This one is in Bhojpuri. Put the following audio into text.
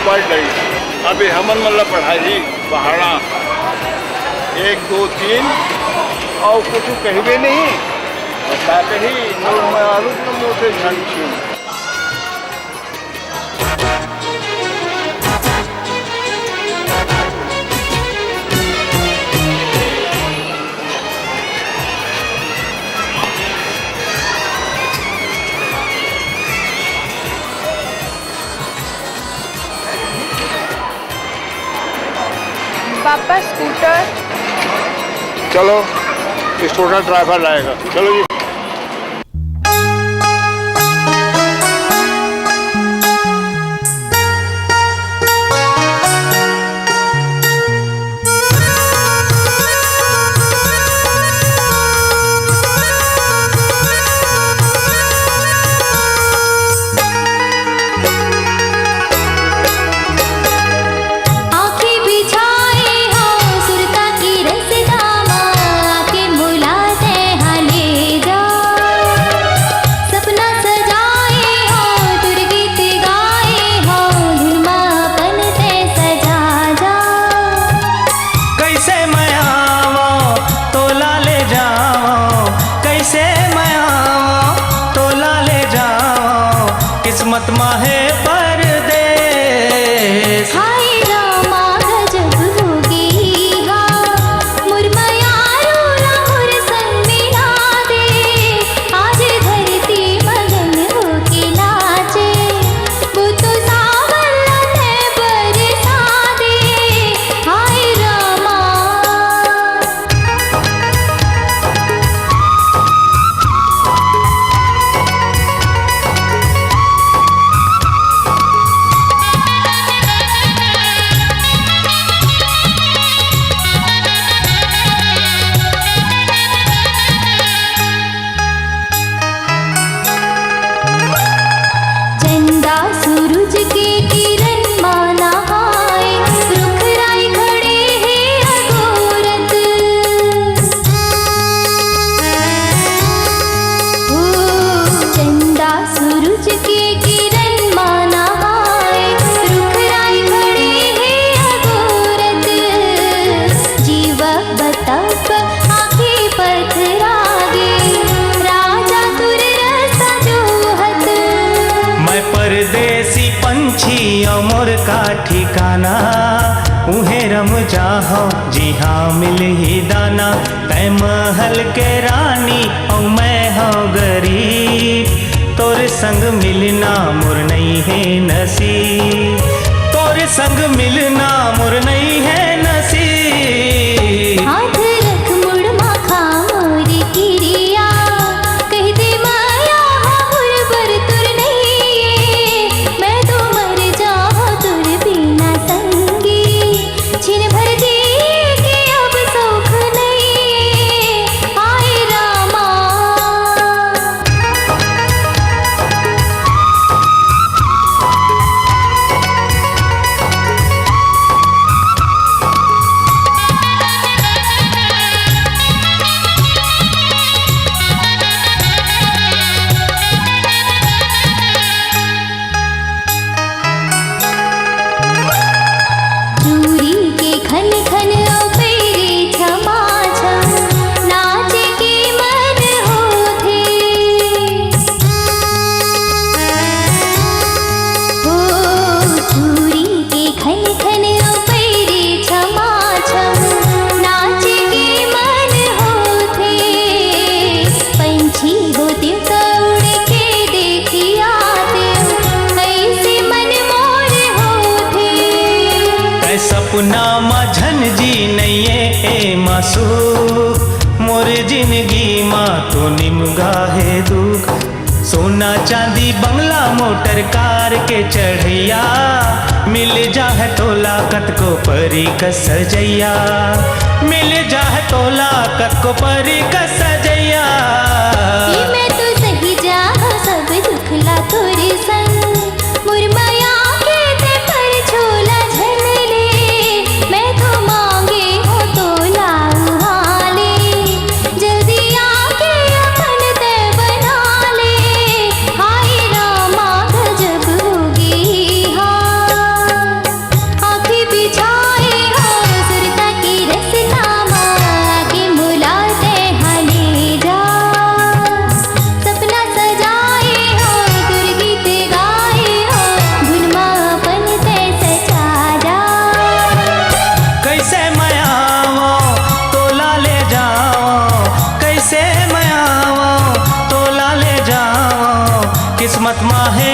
बढ़ रही। अभी हमन मतलब पढ़ाई पहाड़ा 1 2 3 और कुछ कहबे नहीं बता ही मोटे झंड छीन। पापा स्कूटर। चलो स्कूटर ड्राइवर लाएगा। चलो जी। किस्मत माहे परदेस हाय रामा गजब होगी मुरमयारो लाहौर संग मिला दे आज धरती मगन होके नाचे वो तो सावन है बरसा दे हाय रामा। चंदा सूरज के किरण माना आए रुख राय खड़े हैं अघोरत हो चंदा सूरज के किरण माना आए रुख राय खड़े हैं अघोरत जीव बतप आंखें पथरागे राजा तुर रसा जोहत। मैं परदेसी पंछी अमर का ठिकाना उहे रम जाहो जी हाँ मिल ही दाना तै महल के रानी और मैं हो गरीब तोर संग मिलना मुर नहीं है नसीब तोर संग मिलना मुर नहीं है नसीब। हाथ रख मुड़ माखा मोर किरिया कह दे माया हुर बर तुर नहीं मैं तो मर जाऊं तुर बिना संगी छिन भर दी के अब सुख नहीं हाय रामा। चूरी के खन खन पैरे छमा छम नाचे के मन होथे हो चूरी के खन खन पैरे छमा छम नाचे के मन होथे पंछी होते उड़ के देखिया ऐसे मन मोर होथे। तै सपना माझन जी नैये ए मासू मोर जिंदगी माँ तो निमगा है दुख सोना चांदी बंगला मोटर कार के चढ़ैया मिल जा है तोला कत को परी का सजैया मिल जा है तोला कत को परी का सजैया। ये मैं तो सही जा सब दुखला तोरे संग मुरमया के ते पर छोला झन ले मैं तो मांगे हो तो लाऊ हाले जल्दी आके अपन ते बना ले हाय रामा गजब होगी हाँ। किस्मत माहे